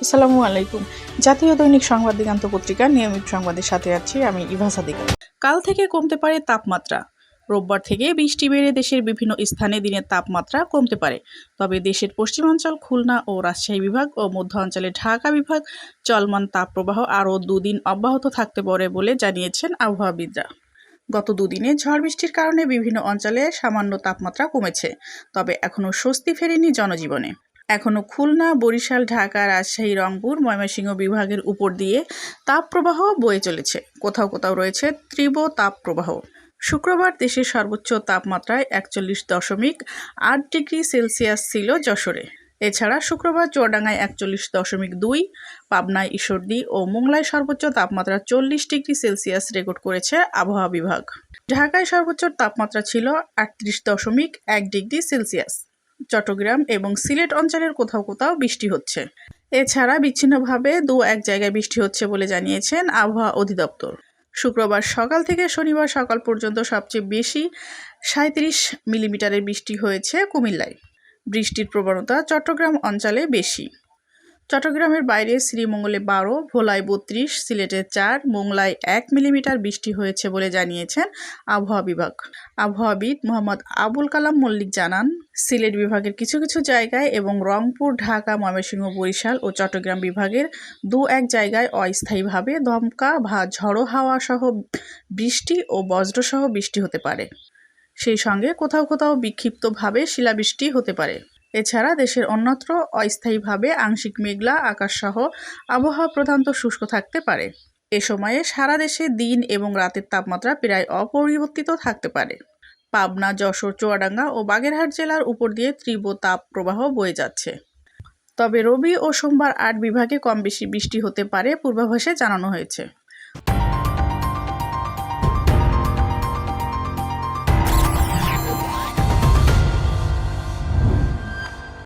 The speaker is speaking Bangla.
আসসালামু আলাইকুম। জাতীয় দৈনিক সংবাদ দিগান্ত পত্রিকার নিয়মিত সংবাদের সাথে আছি আমি ইভা সাদিকা। কাল থেকে কমতে পারে তাপমাত্রা। রোববার থেকে বৃষ্টি বেড়ে দেশের বিভিন্ন স্থানে দিনের তাপমাত্রা কমতে পারে। তবে দেশের পশ্চিমাঞ্চল খুলনা ও রাজশাহী বিভাগ ও মধ্য অঞ্চলে ঢাকা বিভাগ চলমান তাপপ্রবাহ আরও দুদিন অব্যাহত থাকতে পারে বলে জানিয়েছেন আবহাওয়াবিদরা। গত দুদিনে ঝড় বৃষ্টির কারণে বিভিন্ন অঞ্চলে সামান্য তাপমাত্রা কমেছে, তবে এখনও স্বস্তি ফেরেনি জনজীবনে। এখনও খুলনা, বরিশাল, ঢাকা, রাজশাহী, রংপুর, ময়মনসিংহ বিভাগের উপর দিয়ে তাপপ্রবাহ বয়ে চলেছে। কোথাও কোথাও রয়েছে তীব্র তাপপ্রবাহ। শুক্রবার দেশের সর্বোচ্চ তাপমাত্রায় 41.8 ডিগ্রি সেলসিয়াস ছিল যশোরে। এছাড়া শুক্রবার চুয়াডাঙ্গায় 41.2, পাবনায়, ঈশ্বরদী ও মোংলায় সর্বোচ্চ তাপমাত্রা 40 ডিগ্রি সেলসিয়াস রেকর্ড করেছে আবহাওয়া বিভাগ। ঢাকায় সর্বোচ্চ তাপমাত্রা ছিল 38.1 ডিগ্রি সেলসিয়াস। চট্টগ্রাম এবং সিলেট অঞ্চলের কোথাও কোথাও বৃষ্টি হচ্ছে। এছাড়া বিচ্ছিন্নভাবে এক জায়গায় বৃষ্টি হচ্ছে বলে জানিয়েছেন আবহাওয়া অধিদপ্তর। শুক্রবার সকাল থেকে শনিবার সকাল পর্যন্ত সবচেয়ে বেশি 37 মিলিমিটারের বৃষ্টি হয়েছে কুমিল্লায়। বৃষ্টির প্রবণতা চট্টগ্রাম অঞ্চলে বেশি। চট্টগ্রামের বাইরে শ্রীমঙ্গলে 12, ভোলায় 32, সিলেটে 4, মোংলায় 1 মিলিমিটার বৃষ্টি হয়েছে বলে জানিয়েছেন আবহাওয়া বিভাগ। আবহাওয়াবিদ মোহাম্মদ আবুল কালাম মল্লিক জানান, সিলেট বিভাগের কিছু কিছু জায়গায় এবং রংপুর, ঢাকা, ময়মনসিংহ, বরিশাল ও চট্টগ্রাম বিভাগের এক জায়গায় অস্থায়ীভাবে দমকা বা ঝড়ো হাওয়া সহ বৃষ্টি ও বজ্রসহ বৃষ্টি হতে পারে। সেই সঙ্গে কোথাও কোথাও বিক্ষিপ্তভাবে শিলাবৃষ্টি হতে পারে। এছাড়া দেশের অন্যত্র অস্থায়ীভাবে আংশিক মেঘলা আকাশসহ আবহাওয়া প্রধানত শুষ্ক থাকতে পারে। এ সময়ে সারা দেশে দিন এবং রাতের তাপমাত্রা প্রায় অপরিবর্তিত থাকতে পারে। পাবনা, যশোর, চুয়াডাঙ্গা ও বাগেরহাট জেলার উপর দিয়ে তীব্র তাপ প্রবাহ বয়ে যাচ্ছে। তবে রবি ও সোমবার 8 বিভাগে কম বেশি বৃষ্টি হতে পারে পূর্বাভাসে জানানো হয়েছে।